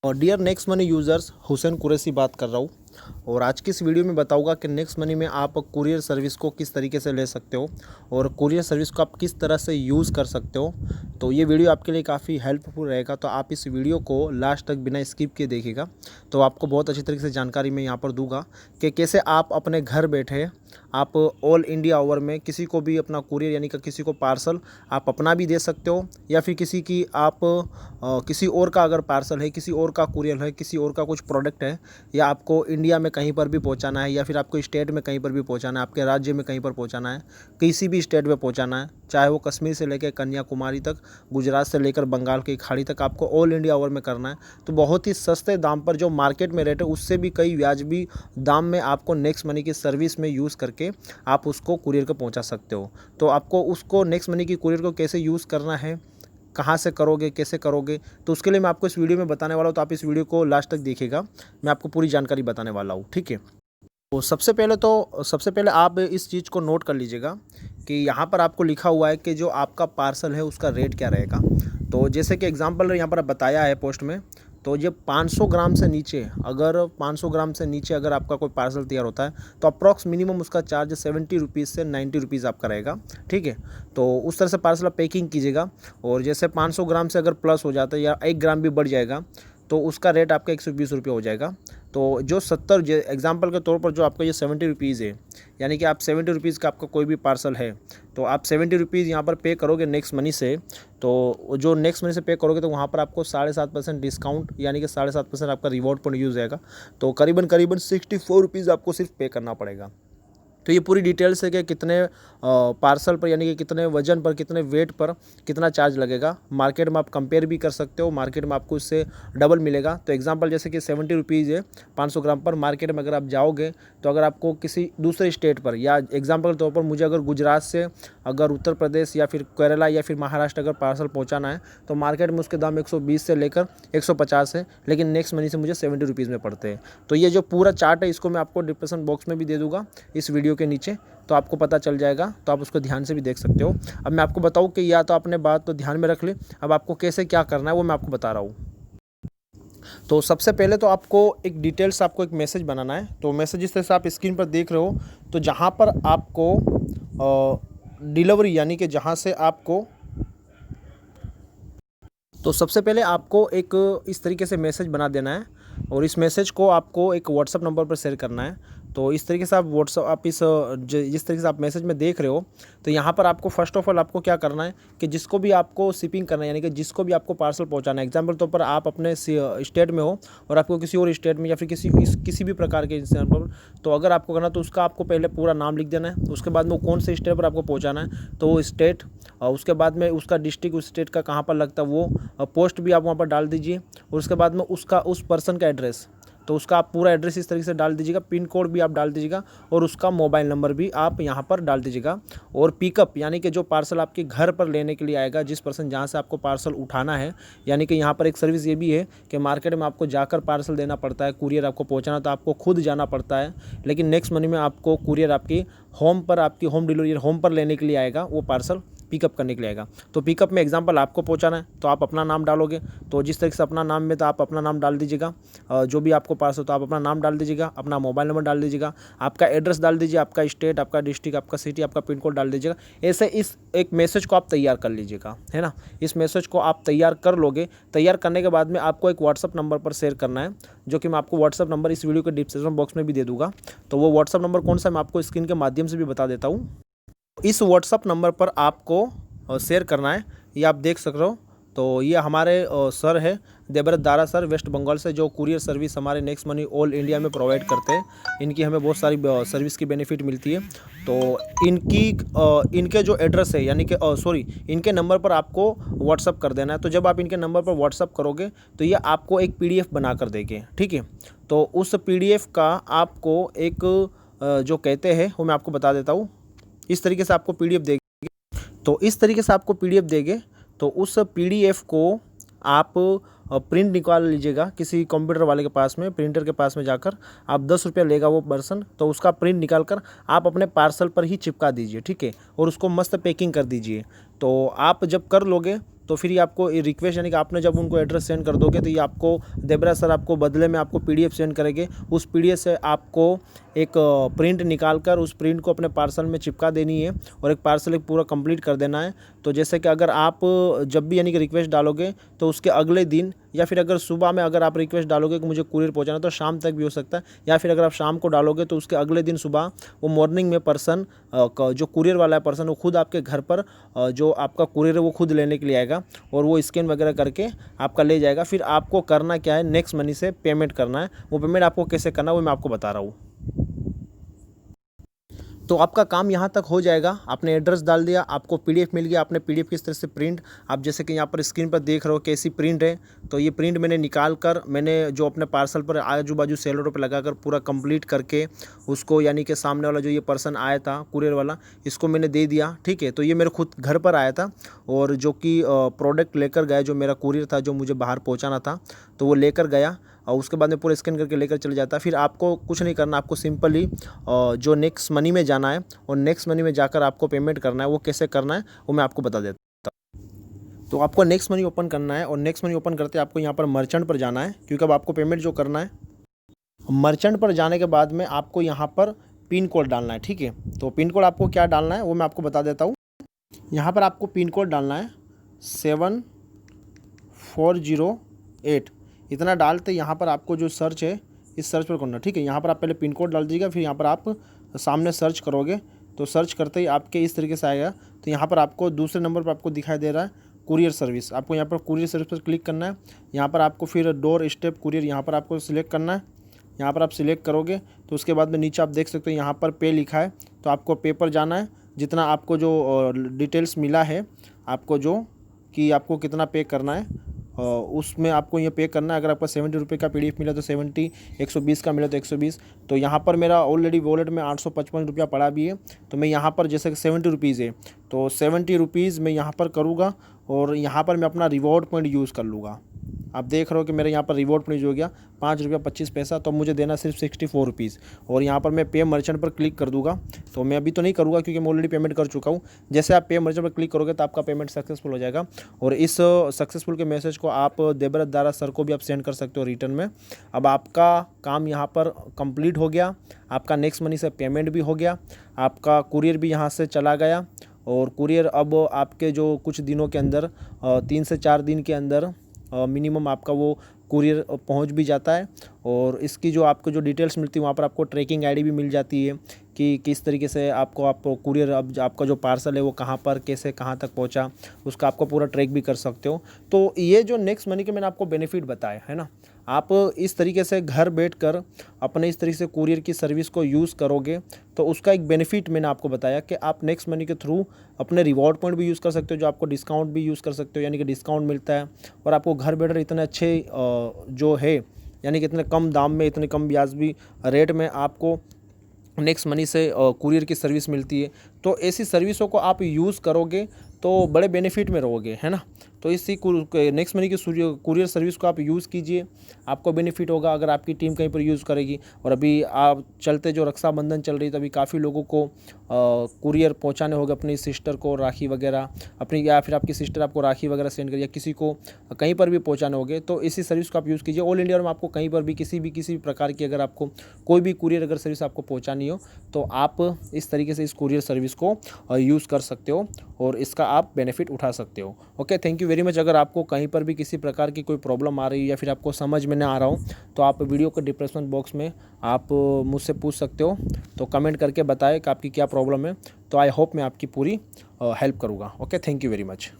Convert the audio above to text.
और dear next money users, Hussain Qureshi बात कर रहा हूँ। और आज की इस वीडियो में बताऊंगा कि नेक्स्ट मनी में आप कुरियर सर्विस को किस तरीके से ले सकते हो और कुरियर सर्विस को आप किस तरह से यूज़ कर सकते हो। तो ये वीडियो आपके लिए काफ़ी हेल्पफुल रहेगा, तो आप इस वीडियो को लास्ट तक बिना स्किप किए देखिएगा। तो आपको बहुत अच्छी तरीके से जानकारी मैं यहाँ पर दूंगा कि कैसे आप अपने घर बैठे आप ऑल इंडिया ओवर में किसी को भी अपना कुरियर यानी कि किसी को पार्सल आप अपना भी दे सकते हो, या फिर किसी की आप किसी और का अगर पार्सल है, किसी और का कुरियर है, किसी और का कुछ प्रोडक्ट है, या आपको इंडिया में कहीं पर भी पहुंचाना है, या फिर आपको स्टेट में कहीं पर भी पहुंचाना है, आपके राज्य में कहीं पर पहुंचाना है, किसी भी स्टेट में पहुंचाना है, चाहे वो कश्मीर से लेकर कन्याकुमारी तक, गुजरात से लेकर बंगाल की खाड़ी तक, आपको ऑल इंडिया ओवर में करना है। तो बहुत ही सस्ते दाम पर जो मार्केट में रेट है उससे भी कई वाजिबी दाम में आपको नेक्स्ट मनी की सर्विस में यूज़ करके आप उसको कुरियर को पहुंचा सकते हो। तो आपको उसको नेक्स्ट मनी की कुरियर को कैसे यूज़ करना है, कहाँ से करोगे, कैसे करोगे, तो उसके लिए मैं आपको इस वीडियो में बताने वाला हूँ। तो आप इस वीडियो को लास्ट तक देखिएगा, मैं आपको पूरी जानकारी बताने वाला हूँ, ठीक है। तो सबसे पहले आप इस चीज़ को नोट कर लीजिएगा कि यहाँ पर आपको लिखा हुआ है कि जो आपका पार्सल है उसका रेट क्या रहेगा। तो जैसे कि एग्जांपल यहाँ पर बताया है पोस्ट में, तो ये 500 ग्राम से नीचे, अगर 500 ग्राम से नीचे अगर आपका कोई पार्सल तैयार होता है तो अप्रॉक्स मिनिमम उसका चार्ज 70 रुपीज़ से 90 रुपीज़ आपका रहेगा, ठीक है। तो उस तरह से पार्सल आप पैकिंग कीजिएगा। और जैसे 500 ग्राम से अगर प्लस हो जाता है या 1 ग्राम भी बढ़ जाएगा तो उसका रेट आपका 120 रुपये हो जाएगा। तो जो 70 एग्जांपल के तौर पर जो आपका ये 70 रुपीज़ है, यानी कि आप 70 रुपीज़ का आपका कोई भी पार्सल है तो आप 70 रुपीज़ यहाँ पर पे करोगे नेक्स्ट मनी से। तो जो नेक्स्ट मनी से पे करोगे तो वहाँ पर आपको 7.5% डिस्काउंट यानी कि 7.5% आपका रिवॉर्ड पॉइंट यूज़ जाएगा। तो करीबन 64 रुपीज़ आपको सिर्फ पे करना पड़ेगा। तो ये पूरी डिटेल्स है कि कितने पार्सल पर यानी कि कितने वजन पर, कितने वेट पर कितना चार्ज लगेगा। मार्केट में आप कंपेयर भी कर सकते हो, मार्केट में आपको इससे डबल मिलेगा। तो एग्जांपल जैसे कि 70 रुपीज़ है 500 ग्राम पर, मार्केट में अगर आप जाओगे तो अगर आपको किसी दूसरे स्टेट पर, या एग्जांपल के तौर पर मुझे अगर गुजरात से अगर उत्तर प्रदेश या फिर केरला या फिर महाराष्ट्र अगर पार्सल पहुँचाना है तो मार्केट में उसके दाम 120 से लेकर 150 है, लेकिन नेक्स्ट मनी से मुझे 70 रुपीज़ में पड़ते हैं। तो ये जो पूरा चार्ट है इसको मैं आपको डिस्क्रिप्शन बॉक्स में भी दे दूँगा इस वीडियो के नीचे, तो आपको पता चल जाएगा। तो आप उसको ध्यान से भी देख सकते हो। अब मैं आपको बताऊं कि या तो आपने बात तो ध्यान में रख ले, अब आपको कैसे क्या करना है वो मैं आपको बता रहा हूँ। तो सबसे पहले तो आपको एक डिटेल्स, आपको एक मैसेज बनाना है। तो मैसेज इस तरह से आप स्क्रीन पर देख रहे हो, तो जहाँ पर आपको डिलीवरी यानी कि जहाँ से आपको, तो सबसे पहले आपको एक इस तरीके से मैसेज बना देना है और इस मैसेज को आपको एक व्हाट्सअप नंबर पर शेयर करना है। तो इस तरीके से आप व्हाट्सअप, आप जिस तरीके से आप मैसेज में देख रहे हो, तो यहाँ पर आपको फर्स्ट ऑफ ऑल आपको क्या करना है कि जिसको भी आपको शिपिंग करना है यानी कि जिसको भी आपको पार्सल पहुँचाना है, एग्जाम्पल तौर पर आप अपने स्टेट में हो और आपको किसी और स्टेट में या फिर किसी भी प्रकार के इंसान पर, तो अगर आपको करना तो उसका आपको पहले पूरा नाम लिख देना है। उसके बाद में कौन से स्टेट पर आपको पहुँचाना है तो वो स्टेट, और उसके बाद में उसका डिस्ट्रिक्ट, उस स्टेट का कहाँ पर लगता है वो पोस्ट भी आप वहाँ पर डाल दीजिए। और उसके बाद में उसका उस पर्सन का एड्रेस, तो उसका आप पूरा एड्रेस इस तरीके से डाल दीजिएगा, पिन कोड भी आप डाल दीजिएगा और उसका मोबाइल नंबर भी आप यहाँ पर डाल दीजिएगा। और पिकअप यानी कि जो पार्सल आपके घर पर लेने के लिए आएगा, जिस पर्सन जहाँ से आपको पार्सल उठाना है, यानी कि यहाँ पर एक सर्विस ये भी है कि मार्केट में आपको जाकर पार्सल देना पड़ता है, कुरियर आपको पहुँचाना तो आपको खुद जाना पड़ता है, लेकिन नेक्स्ट मनी में आपको कुरियर आपकी होम पर, आपकी होम डिलीवरी होम पर लेने के लिए आएगा, वो पार्सल पिकअप करने के लिए आएगा। तो पिकअप में एग्जांपल आपको पहुंचाना है तो आप अपना नाम डालोगे, तो जिस तरीके से अपना नाम में तो आप अपना नाम डाल दीजिएगा, जो भी आपको पास हो तो आप अपना नाम डाल दीजिएगा, अपना मोबाइल नंबर डाल दीजिएगा, आपका एड्रेस डाल दीजिए, आपका स्टेट, आपका डिस्ट्रिक्ट, आपका सिटी, आपका पिन कोड डाल दीजिएगा। ऐसे इस एक मैसेज को आप तैयार कर लीजिएगा, है ना। इस मैसेज को आप तैयार कर लोगे। तैयार करने के बाद में आपको एक व्हाट्सअप नंबर पर शेयर करना है, जो कि मैं आपको व्हाट्सअप नंबर इस वीडियो के डिस्क्रिप्शन बॉक्स में भी दे दूँगा। तो वो व्हाट्सअप नंबर कौन सा मैं आपको स्क्रीन के माध्यम से भी बता देता हूँ। इस व्हाट्सअप नंबर पर आपको शेयर करना है, ये आप देख सक रहे हो। तो ये हमारे सर है देवव्रत दारा सर, वेस्ट बंगाल से, जो कुरियर सर्विस हमारे नेक्स्ट मनी ऑल इंडिया में प्रोवाइड करते हैं। इनकी हमें बहुत सारी सर्विस की बेनिफिट मिलती है। तो इनके जो एड्रेस है यानी कि इनके नंबर पर आपको व्हाट्सअप कर देना है। तो जब आप इनके नंबर पर व्हाट्सअप करोगे तो ये आपको एक PDF बना कर देंगे, ठीक है। तो उस PDF का आपको एक जो कहते हैं वो मैं आपको बता देता हूँ। इस तरीके से आपको PDF देंगे, तो इस तरीके से आपको PDF देंगे। तो उस PDF को आप प्रिंट निकाल लीजिएगा किसी कंप्यूटर वाले के पास में, प्रिंटर के पास में जाकर आप 10 रुपया लेगा वो पर्सन, तो उसका प्रिंट निकाल कर आप अपने पार्सल पर ही चिपका दीजिए, ठीक है। और उसको मस्त पैकिंग कर दीजिए। तो आप जब कर लोगे तो फिर ये आपको रिक्वेस्ट यानी कि आपने जब उनको एड्रेस सेंड कर दोगे तो ये आपको देबरा सर आपको बदले में आपको PDF सेंड करेंगे। उस PDF से आपको एक प्रिंट निकाल कर उस प्रिंट को अपने पार्सल में चिपका देनी है और एक पार्सल एक पूरा कंप्लीट कर देना है। तो जैसे कि अगर आप जब भी यानी कि रिक्वेस्ट डालोगे तो उसके अगले दिन या फिर अगर सुबह में अगर आप रिक्वेस्ट डालोगे कि मुझे कुरियर पहुंचाना तो शाम तक भी हो सकता है, या फिर अगर आप शाम को डालोगे तो उसके अगले दिन सुबह वो मॉर्निंग में पर्सन जो कुरियर वाला है पर्सन वो खुद आपके घर पर जो आपका कुरियर है वो खुद लेने के लिए आएगा और वो स्कैन वगैरह करके आपका ले जाएगा। फिर आपको करना क्या है, नेक्स्ट मनी से पेमेंट करना है। वो पेमेंट आपको कैसे करना है वो मैं आपको बता रहा हूँ। तो आपका काम यहाँ तक हो जाएगा। आपने एड्रेस डाल दिया, आपको PDF मिल गया, आपने PDF किस तरह से प्रिंट, आप जैसे कि यहाँ पर स्क्रीन पर देख रहे हो कैसी प्रिंट है। तो ये प्रिंट मैंने निकाल कर मैंने जो अपने पार्सल पर आजू बाजू सेलरों पे लगाकर पूरा कंप्लीट करके उसको यानी कि सामने वाला जो ये पर्सन आया था कुरियर वाला इसको मैंने दे दिया। ठीक है, तो ये मेरे खुद घर पर आया था और जो कि प्रोडक्ट लेकर गया, जो मेरा कुरियर था जो मुझे बाहर पहुँचाना था तो वो लेकर गया और उसके बाद में पूरा स्कैन करके लेकर चले जाता है। फिर आपको कुछ नहीं करना, आपको सिंपली जो नेक्स्ट मनी में जाना है और नेक्स्ट मनी में जाकर आपको पेमेंट करना है। वो कैसे करना है वो मैं आपको बता देता हूँ। तो आपको नेक्स्ट मनी ओपन करना है और नेक्स्ट मनी ओपन करते आपको यहाँ पर मर्चेंट पर जाना है, क्योंकि अब आपको पेमेंट जो करना है। मर्चेंट पर जाने के बाद में आपको यहाँ पर पिन कोड डालना है। ठीक है, तो पिन कोड आपको क्या डालना है वो मैं आपको बता देता हूँ। यहाँ पर आपको पिन कोड डालना है 7408। इतना डालते यहाँ पर आपको जो सर्च है इस सर्च पर करना। ठीक है, यहाँ पर आप पहले पिन कोड डाल दीजिएगा, फिर यहाँ पर आप सामने सर्च करोगे तो सर्च करते ही आपके इस तरीके से आएगा। तो यहाँ पर आपको दूसरे नंबर पर आपको दिखाई दे रहा है कुरियर सर्विस। आपको यहाँ पर कुरियर सर्विस पर क्लिक करना है। यहाँ पर आपको फिर डोर स्टेप कुरियर यहाँ पर आपको सिलेक्ट करना है। यहाँ पर आप सिलेक्ट करोगे तो उसके बाद में नीचे आप देख सकते हो यहाँ पर पे लिखा है, तो आपको पे पर जाना है। जितना आपको जो डिटेल्स मिला है आपको जो कि आपको कितना पे करना है उसमें आपको ये पे करना है। अगर आपका 70 रुपये का PDF मिला तो 70, 120 का मिला तो 120। तो यहाँ पर मेरा ऑलरेडी वॉलेट में 855 रुपया पड़ा भी है। तो मैं यहाँ पर जैसे कि 70 रुपीज़ है तो 70 रुपीज़ मैं यहाँ पर करूँगा और यहाँ पर मैं अपना रिवॉर्ड पॉइंट यूज़ कर लूँगा। आप देख रहे हो कि मेरे यहाँ पर रिवॉर्ड पॉइंट हो गया 5 रुपया 25 पैसा, तो मुझे देना सिर्फ 64 रुपीज़। और यहाँ पर मैं पे मर्चेंट पर क्लिक कर दूंगा। तो मैं अभी तो नहीं करूँगा क्योंकि मैं ऑलरेडी पेमेंट कर चुका हूँ। जैसे आप पे मर्चेंट पर क्लिक करोगे तो आपका पेमेंट सक्सेसफुल हो जाएगा और इस सक्सेसफुल के मैसेज को आप देबराज दारा सर को भी आप सेंड कर सकते हो रिटर्न में। अब आपका काम यहाँ पर कंप्लीट हो गया, आपका नेक्स्ट मनी से पेमेंट भी हो गया, आपका कुरियर भी यहाँ से चला गया और कुरियर अब आपके जो कुछ दिनों के अंदर 3 से 4 दिन के अंदर मिनिमम आपका वो कुरियर पहुंच भी जाता है। और इसकी जो आपको जो डिटेल्स मिलती है वहाँ पर आपको ट्रैकिंग ID भी मिल जाती है कि किस तरीके से आपको कुरियर अब आपका जो पार्सल है वो कहाँ पर कैसे कहाँ तक पहुँचा, उसका आपको पूरा ट्रैक भी कर सकते हो। तो ये जो नेक्स्ट मनी के मैंने आपको बेनिफिट बताया है ना, आप इस तरीके से घर बैठकर अपने इस तरीके से कुरियर की सर्विस को यूज़ करोगे तो उसका एक बेनिफिट मैंने आपको बताया कि आप नेक्स्ट मनी के थ्रू अपने रिवॉर्ड पॉइंट भी यूज़ कर सकते हो, जो आपको डिस्काउंट भी यूज़ कर सकते हो, यानी कि डिस्काउंट मिलता है और आपको घर बैठे इतने अच्छे जो है यानी कि इतने कम दाम में इतने कम ब्याज रेट में आपको नेक्स्ट मनी से कुरियर की सर्विस मिलती है। तो ऐसी सर्विसों को आप यूज़ करोगे तो बड़े बेनिफिट में रहोगे, है ना। तो इसी नेक्स्ट मनी की कुरियर सर्विस को आप यूज़ कीजिए, आपको बेनिफिट होगा अगर आपकी टीम कहीं पर यूज़ करेगी। और अभी आप चलते जो रक्षाबंधन चल रही है तो अभी काफ़ी लोगों को कुरियर पहुंचाने होगा अपनी सिस्टर को राखी वगैरह अपनी, या फिर आपकी सिस्टर आपको राखी वगैरह सेंड करिए, किसी को कहीं पर भी पहुंचाने होंगे तो इसी सर्विस को आप यूज़ कीजिए। ऑल इंडिया में आपको कहीं पर भी किसी भी प्रकार की अगर आपको कोई भी कुरियर अगर सर्विस आपको पहुँचानी हो तो आप इस तरीके से इस कुरियर सर्विस को यूज़ कर सकते हो और इसका आप बेनिफिट उठा सकते हो। Okay, thank you very much. अगर आपको कहीं पर भी किसी प्रकार की कोई प्रॉब्लम आ रही है या फिर आपको समझ में ना आ रहा हो तो आप वीडियो के डिस्क्रिप्शन बॉक्स में आप मुझसे पूछ सकते हो, तो कमेंट करके बताएं कि आपकी क्या प्रॉब्लम है। तो आई होप मैं आपकी पूरी हेल्प करूँगा। Okay, thank you very much.